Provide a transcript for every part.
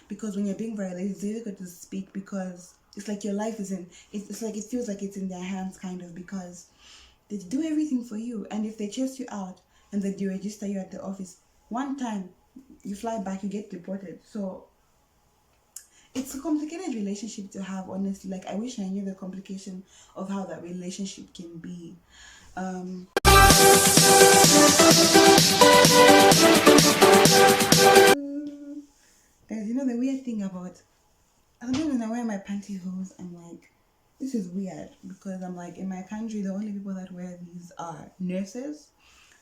because when you're being violated, it's difficult to speak because it's like your life is in. It's like it feels like it's in their hands, kind of, because they do everything for you, and if they chase you out and they deregister you at the office one time, you fly back, you get deported. So it's a complicated relationship to have, honestly. Like, I wish I knew the complication of how that relationship can be. um Guys, you know the weird thing about, sometimes when I wear my pantyhose, I'm like, this is weird, because I'm like, in my country, the only people that wear these are nurses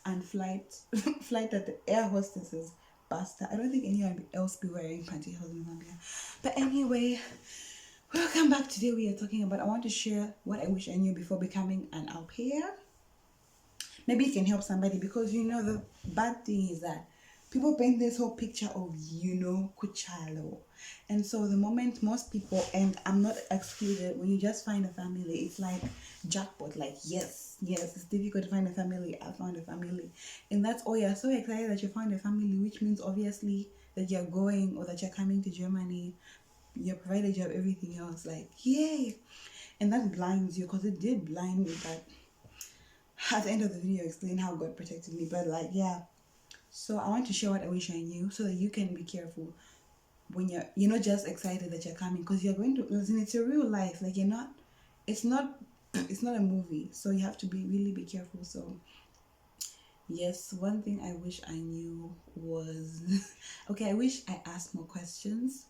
and flight flight at the air hostesses. Basta. I don't think anyone else be wearing pantyhose in Zambia. But anyway, welcome back. Today we are talking about, I want to share what I wish I knew before becoming an au pair. Maybe it can help somebody, because the bad thing is that people paint this whole picture of kuchalo, and so the moment most people, and I'm not excluded, when you just find a family, it's like jackpot. Like, yes, it's difficult to find a family. I found a family, and that's, oh, you're so excited that you found a family, which means obviously that you're going, or that you're coming to Germany, you're provided, you have everything else, like, yay. And that blinds you, because it did blind me. But at the end of the video, explain how God protected me. But like, yeah. So I want to share what I wish I knew, so that you can be careful when you're not just excited that you're coming, because you're going to, listen, it's a real life. Like, you're not, it's not it's not a movie. So you have to be really be careful. So yes, one thing I wish I knew was okay, I wish I asked more questions,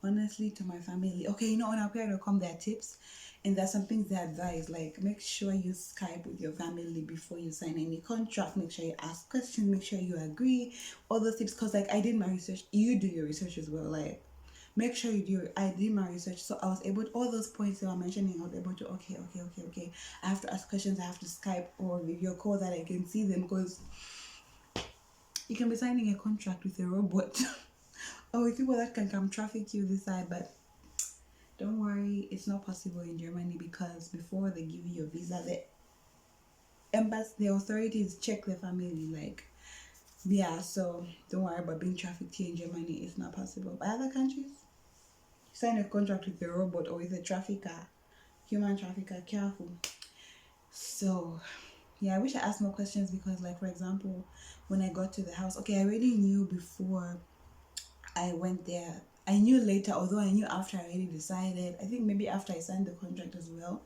honestly, to my family. Okay, on AuPair.com there are tips, and there's some things they advise, like make sure you Skype with your family before you sign any contract, make sure you ask questions, make sure you agree, all those tips. Because like, I did my research, you do your research as well. Like, make sure you do. I did my research, so I was able to, all those points they were mentioning, I was able to, okay, I have to ask questions, I have to Skype or video call that I can see them, because you can be signing a contract with a robot or with people that can come traffic you this side. But don't worry, it's not possible in Germany, because before they give you your visa, the embassy, the authorities check the family. Like, yeah, so don't worry about being trafficked here in Germany. It's not possible. But other countries, sign a contract with a robot or with a trafficker, human trafficker, careful. So yeah, I wish I asked more questions, because like, for example, when I got to the house, okay, I already knew before I went there. I knew later, although I knew after I already decided. I think maybe after I signed the contract as well.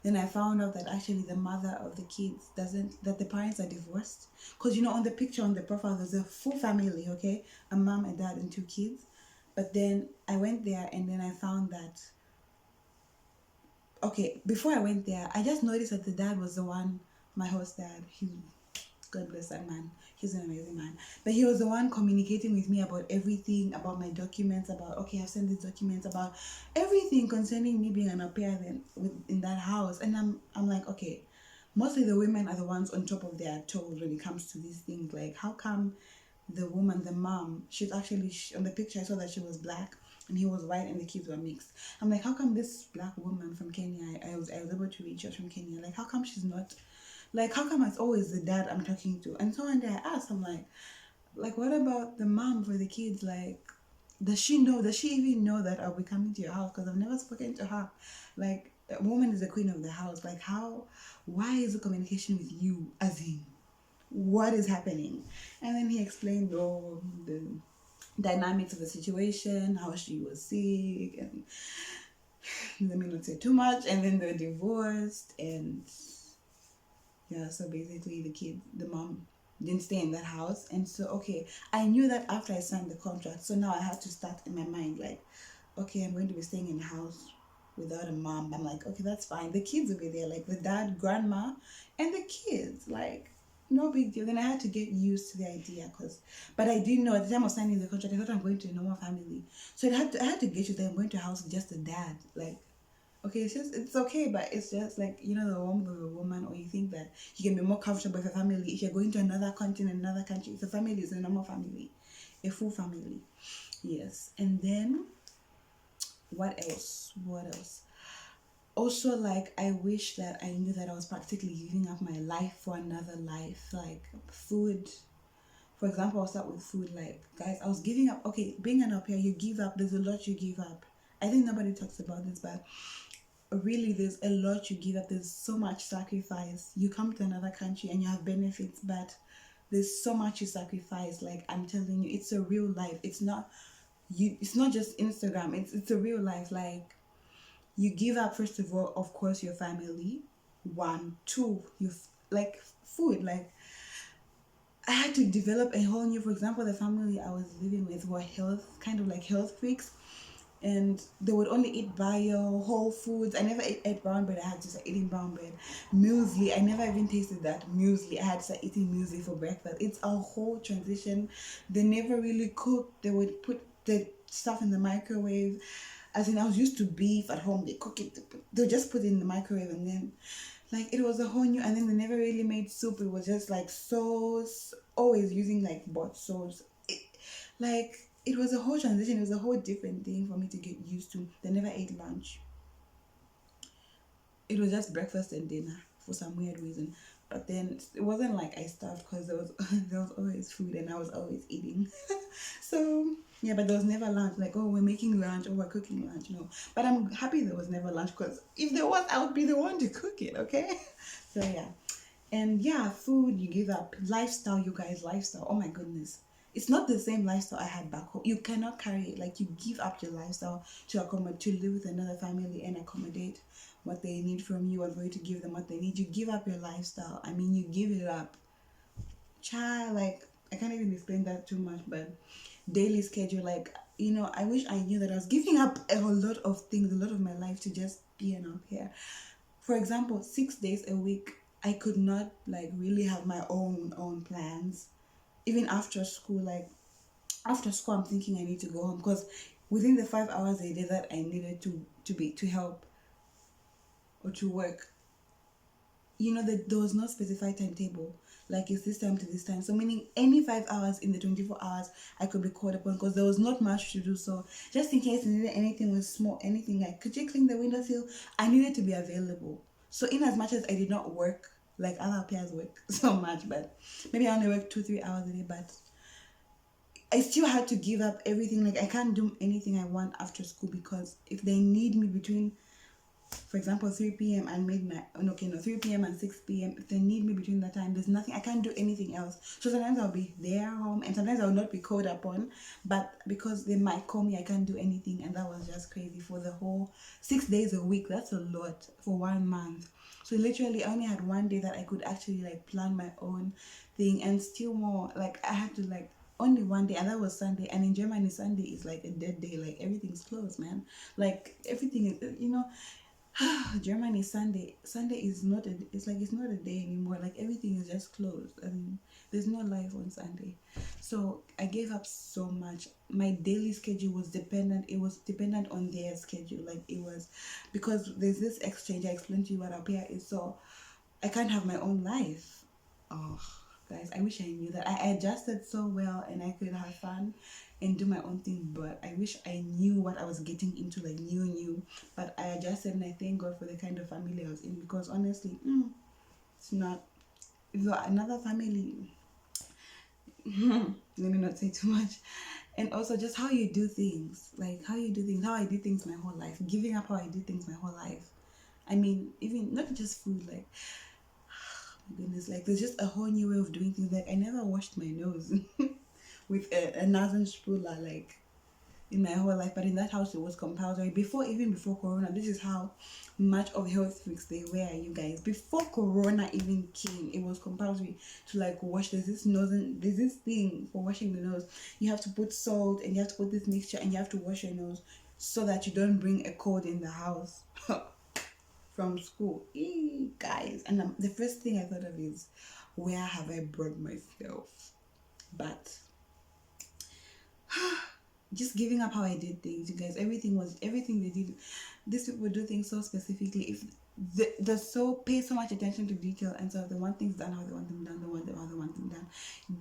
Then I found out that actually the mother of the kids doesn't, that the parents are divorced. Because on the picture on the profile, there's a full family, okay? A mom, a dad, and two kids. But then I went there, and then I found that, okay, before I went there, I just noticed that the dad was the one, my host dad. God bless that man. He's an amazing man. But he was the one communicating with me about everything, about my documents, about, okay, I've sent these documents, about everything concerning me being an au pair in that house. And I'm like, okay, mostly the women are the ones on top of their toes when it comes to these things. Like, how come the woman, the mom, she's actually, on the picture I saw that she was black and he was white and the kids were mixed. I'm like, how come this black woman from Kenya, I was able to reach her from Kenya, like, how come she's not, like, how come it's always the dad I'm talking to? And so one day I asked, I'm like, what about the mom for the kids? Like, does she know? Does she even know that I'll be coming to your house? Because I've never spoken to her. Like, a woman is the queen of the house. Like, how? Why is the communication with you? As in, what is happening? And then he explained all the dynamics of the situation, how she was sick, and let me not say too much. And then they're divorced, and yeah, so basically the mom didn't stay in that house. And so, okay, I knew that after I signed the contract. So now I had to start in my mind, like, okay, I'm going to be staying in a house without a mom. I'm like, okay, that's fine. The kids will be there, like the dad, grandma, and the kids. Like, no big deal. Then I had to get used to the idea, but I didn't know at the time of signing the contract, I thought I'm going to a normal family. So I had to get used to, I'm going to a house with just a dad. Like, okay, it's okay, but it's just like, the warmth of a woman, or you think that you can be more comfortable with a family if you're going to another continent, another country. If the family is a normal family, a full family. Yes. And then what else? What else? Also, like, I wish that I knew that I was practically giving up my life for another life. Like, For example, I'll start with food. Like, guys, I was giving up. Okay, being an au pair, you give up. There's a lot you give up. I think nobody talks about this, but really, there's a lot you give up. There's so much sacrifice. You come to another country and you have benefits, but there's so much you sacrifice. Like, I'm telling you, it's a real life. It's not you. It's not just Instagram. It's a real life. Like, you give up, first of all, of course, your family. One, two, you like food. Like, I had to develop a whole new, for example, the family I was living with were kind of like health freaks, and they would only eat bio, whole foods. I never ate brown bread. I had to start eating brown bread. Muesli, I never even tasted that muesli. I had to start eating muesli for breakfast. It's a whole transition. They never really cooked. They would put the stuff in the microwave. As in, I was used to beef at home. They cook it. They just put it in the microwave, and then like it was a whole new. And then they never really made soup. It was just like sauce, always using like bought sauce. Like, it was a whole transition. It was a whole different thing for me to get used to. They never ate lunch. It was just breakfast and dinner for some weird reason. But then it wasn't like I starved, because there was there was always food and I was always eating. So yeah, but there was never lunch. Like, oh, we're making lunch or we're cooking lunch. No, but I'm happy there was never lunch, because if there was, I would be the one to cook it. Okay, so yeah. And yeah, food you give up. Lifestyle, you guys, lifestyle. Oh my goodness. It's not the same lifestyle I had back home. You cannot carry it. Like, you give up your lifestyle to accommodate, to live with another family and accommodate what they need from you, and for you to give them what they need. You give up your lifestyle. I mean, you give it up. Child, like, I can't even explain that too much, but daily schedule, like, I wish I knew that I was giving up a whole lot of things, a lot of my life, to just be an au pair. For example, 6 days a week, I could not like really have my own plans. Even after school, like after school, I'm thinking I need to go home, because within the 5 hours a day that I needed to help or to work, that there was no specified timetable. Like, it's this time to this time. So meaning any 5 hours in the 24 hours I could be called upon, because there was not much to do. So just in case I needed anything was small, anything like, could you clean the windowsill? I needed to be available. So in as much as I did not work like other pairs work so much, but maybe I only work 2-3 hours a day, but I still had to give up everything. Like, I can't do anything I want after school, because if they need me between, for example, 3 p.m. and midnight, no, okay, no, 3 p.m. and 6 p.m., if they need me between that time, there's nothing, I can't do anything else. So sometimes I'll be there home, and sometimes I'll not be called upon, but because they might call me, I can't do anything. And that was just crazy for the whole 6 days a week. That's a lot for 1 month. So literally I only had one day that I could actually like plan my own thing, and still more, like, I had to like only one day, and that was Sunday. And in Germany, Sunday is like a dead day. Like, everything's closed, man. Like, everything is, Germany, Sunday is not it's not a day anymore. Like, everything is just closed. I mean, there's no life on Sunday. So I gave up so much. My daily schedule was dependent. It was dependent on their schedule. Like, it was, because there's this exchange. I explained to you what au pair is. So I can't have my own life. Oh, guys, I wish I knew that. I adjusted so well and I could have fun and do my own thing, but I wish I knew what I was getting into, like, new. But I adjusted, and I thank God for the kind of family I was in, because honestly, it's not. If you're another family, let me not say too much. And also, just how you do things, like how you do things, how I did things my whole life, giving up how I did things my whole life. I mean, even not just food, like, my goodness, like, there's just a whole new way of doing things. Like, I never washed my nose with a Nasenspüler, like, in my whole life, but in that house it was compulsory. Even before Corona, this is how much of health freaks they were, you guys. Before Corona even came, it was compulsory to like wash. There's this thing for washing the nose. You have to put salt, and you have to put this mixture, and you have to wash your nose so that you don't bring a cold in the house from school. Guys, and the first thing I thought of is, where have I brought myself? But just giving up how I did things, you guys. Everything they did. These people do things so specifically. If they so pay so much attention to detail, and so they want things done how they want them done, how they want them done.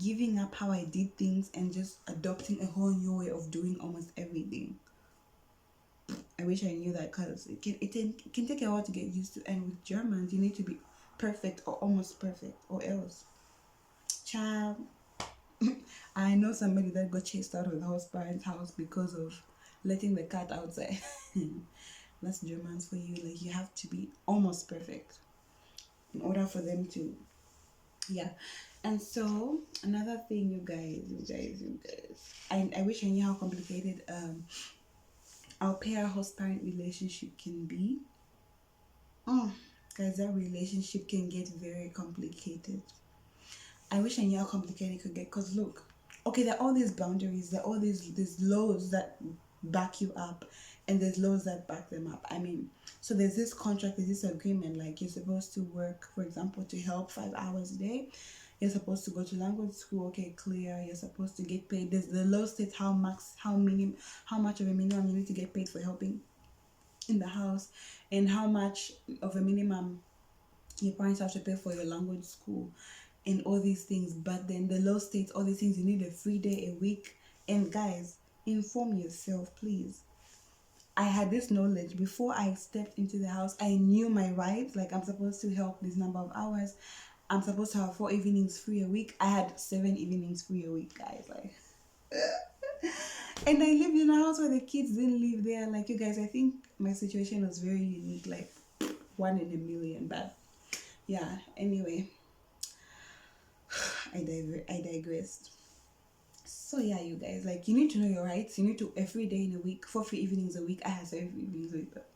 Giving up how I did things and just adopting a whole new way of doing almost everything. I wish I knew that, because it can take a while to get used to. And with Germans, you need to be perfect or almost perfect, or else, child. I know somebody that got chased out of the host parents' house because of letting the cat outside. That's Germans for you. Like, you have to be almost perfect in order for them to, yeah. And so another thing, you guys, I wish I knew how complicated our pair host parent relationship can be. Oh, guys, that relationship can get very complicated. I wish I knew how complicated it could get. Cause look, okay, there are all these boundaries, there are all these laws that back you up, and there's laws that back them up. I mean, so there's this contract, there's this agreement, like you're supposed to work, for example, to help 5 hours a day. You're supposed to go to language school, okay, clear. You're supposed to get paid. There's the law states how much of a minimum you need to get paid for helping in the house, and how much of a minimum your parents have to pay for your language school and all these things. But then the law states all these things. You need a free day a week. And guys, inform yourself, please. I had this knowledge before I stepped into the house. I knew my rights. Like, I'm supposed to help this number of hours. I'm supposed to have 4 evenings free a week. I had 7 evenings free a week, guys. Like, and I lived in a house where the kids didn't live there. Like, you guys, I think my situation was very unique. Like, one in a million. But yeah, anyway, I digressed. So yeah, you guys, like, you need to know your rights. You need to, every day in a week, for 3 evenings a week. I have 7 evenings a week, but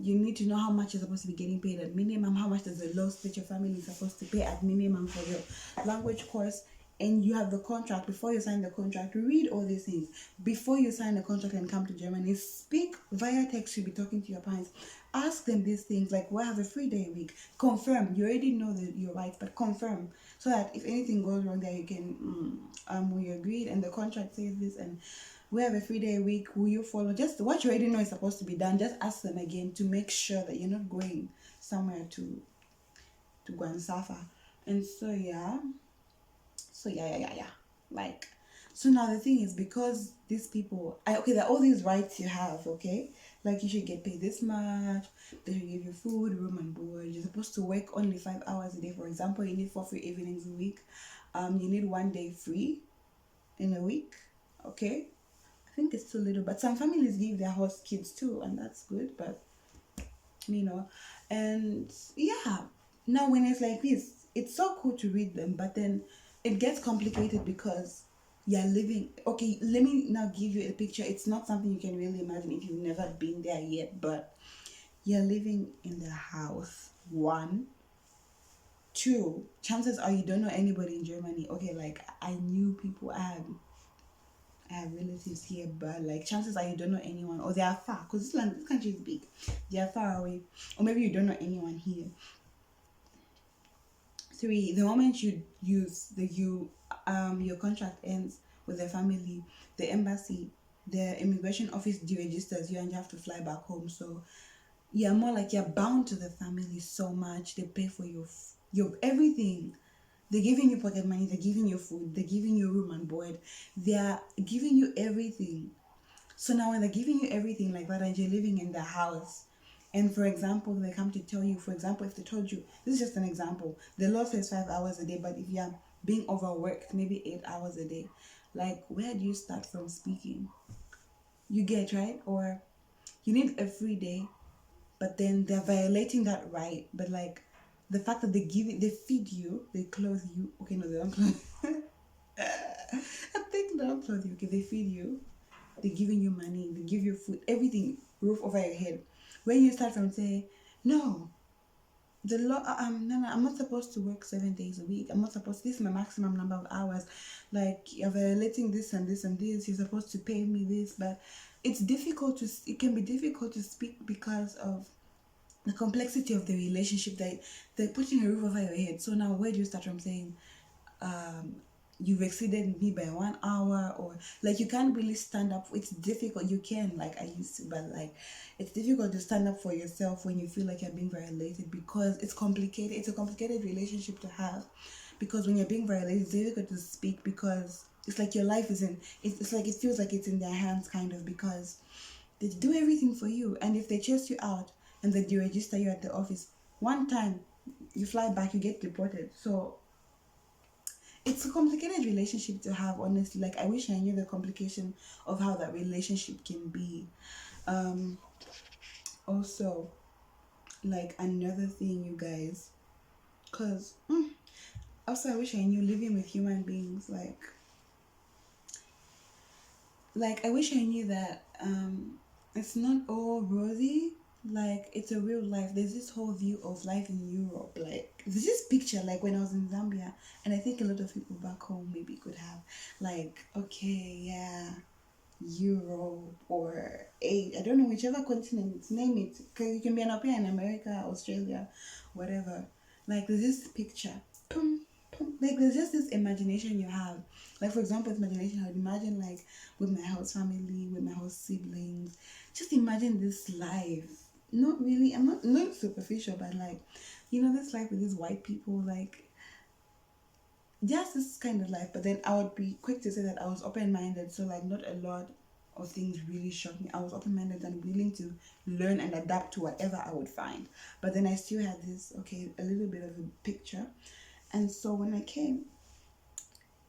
you need to know how much you're supposed to be getting paid at minimum. How much does the law state your family is supposed to pay at minimum for your language course. And you have the contract. Before you sign the contract, read all these things. Before you sign the contract and come to Germany, speak via text. You'll be talking to your parents. Ask them these things, like, we have a free day a week. Confirm. You already know that you're right, but confirm, so that if anything goes wrong there, you can we agreed and the contract says this, and we have a free day a week. Will you follow? Just what you already know is supposed to be done. Just ask them again to make sure that you're not going somewhere to go and suffer. And so yeah, like, so now the thing is, because these people, okay, there are all these rights you have, okay, like, you should get paid this much, they should give you food, room and board. You're supposed to work only 5 hours a day. For example, you need 4 free evenings a week. You need one day free in a week. Okay, I think it's too little, but some families give their host kids too, and that's good. But you know, and yeah, now when it's like this, it's so cool to read them, but then it gets complicated because you're living, okay, let me now give you a picture. It's not something you can really imagine if you've never been there yet, but you're living in the house. One, two, chances are you don't know anybody in Germany. Okay, like, I knew people, I have relatives here, but like, chances are you don't know anyone, or they are far, because this country is big. They are far away, or maybe you don't know anyone here. Three, the moment you use the your contract ends with the family, the embassy, the immigration office deregisters you, and you have to fly back home. So you're more like, you're bound to the family so much. They pay for your everything. They're giving you pocket money, they're giving you food, they're giving you room and board, they're giving you everything. So now when they're giving you everything like that, and you're living in the house, and for example, they come to tell you, for example, if they told you, this is just an example, the law says 5 hours a day, but if you're being overworked, maybe 8 hours a day, like, where do you start from speaking? You get, right? Or you need a free day, but then they're violating that right. But like, the fact that they feed you, they clothe you. Okay, no, they don't clothe. I think they don't clothe you. Okay, they feed you. They're giving you money. They give you food. Everything, roof over your head. When you start from saying, no, the law, no, I'm not supposed to work 7 days a week. I'm not supposed. This is my maximum number of hours. Like, you're violating this and this and this. You're supposed to pay me this, but it's difficult to. It can be difficult to speak because of the complexity of the relationship, that they're putting a roof over your head. So now, where do you start from saying, um, you've exceeded me by 1 hour, or like, you can't really stand up. It's difficult. You can, like, I used to, but like, it's difficult to stand up for yourself when you feel like you're being violated, because it's complicated. It's a complicated relationship to have, because when you're being violated, it's difficult to speak, because it's like your life is in. It's like, it feels like it's in their hands, kind of, because they do everything for you. And if they chase you out and they deregister you at the office, one time you fly back, you get deported. So it's a complicated relationship to have, honestly. Like I wish I knew the complication of how that relationship can be. Um Also, like another thing, you guys, because also I wish I knew living with human beings, like I wish I knew that it's not all rosy. Like it's a real life. There's this whole view of life in Europe. Like there's this picture like when I was in Zambia, and I think a lot of people back home maybe could have like, okay, yeah, Europe or I don't know, whichever continent, name it. Because you can be an au pair in America, Australia, whatever. Like there's this picture. Pum, pum. Like there's just this imagination you have. Like for example, imagination, I would imagine like with my house family, with my house siblings. Just imagine this life. Not really, I'm not superficial, but like, this life with these white people, like just this kind of life. But then I would be quick to say that I was open minded, so like not a lot of things really shocked me. I was open minded and willing to learn and adapt to whatever I would find. But then I still had this, okay, a little bit of a picture. And so when I came,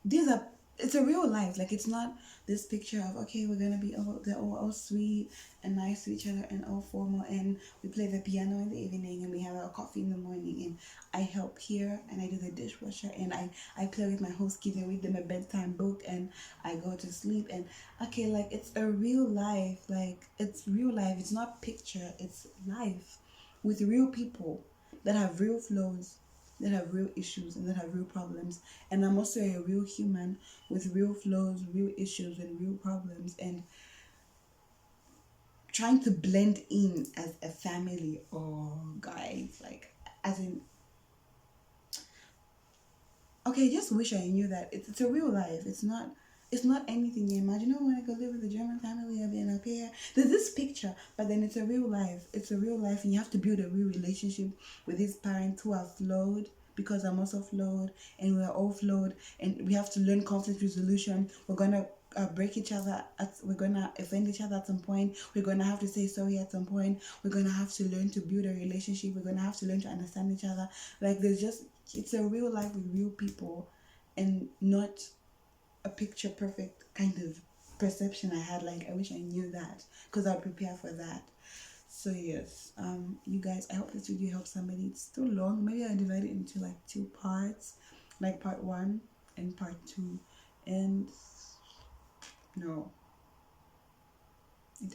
these are it's a real life. Like it's not this picture of, okay, we're gonna be all they're all sweet and nice to each other and all formal, and we play the piano in the evening and we have our coffee in the morning, and I help here and I do the dishwasher, and I play with my host kids and read them a bedtime book, and I go to sleep. And okay, like it's a real life. Like it's real life. It's not picture, it's life with real people that have real flaws, that have real issues, and that have real problems. And I'm also a real human with real flaws, real issues, and real problems. And trying to blend in as a family, oh, guys, like, as in, okay, just wish I knew that it's a real life. It's not anything you imagine. Oh, when I go live with a German family, I'll be an au pair. There's this picture, but then it's a real life. It's a real life, and you have to build a real relationship with these parents who are flawed, because I'm also flawed, and we're all flawed, and we have to learn conflict resolution. We're gonna break each other. We're gonna offend each other at some point. We're gonna have to say sorry at some point. We're gonna have to learn to build a relationship. We're gonna have to learn to understand each other. Like there's just it's a real life with real people, and not a picture perfect kind of perception I had. Like I wish I knew that, because I'd prepare for that. So yes, you guys, I hope this video helps somebody. It's too long. Maybe I divide it into like two parts, like part one and part two. And no,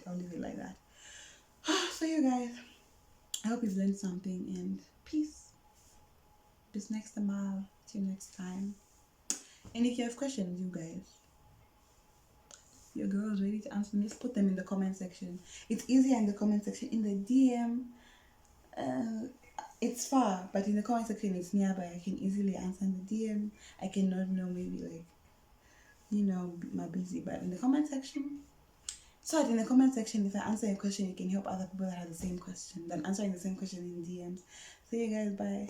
I'll leave it like that. So you guys, I hope you've learned something, and peace. Bis nächste Mal. Till next time. And if you have questions, you guys, your girl is ready to answer them. Just put them in the comment section. It's easier in the comment section. In the DM, it's far, but in the comment section, it's nearby. I can easily answer in the DM. I cannot know, maybe like, my busy, but in the comment section. So in the comment section, if I answer a question, you can help other people that have the same question than answering the same question in DMs. So you guys, bye.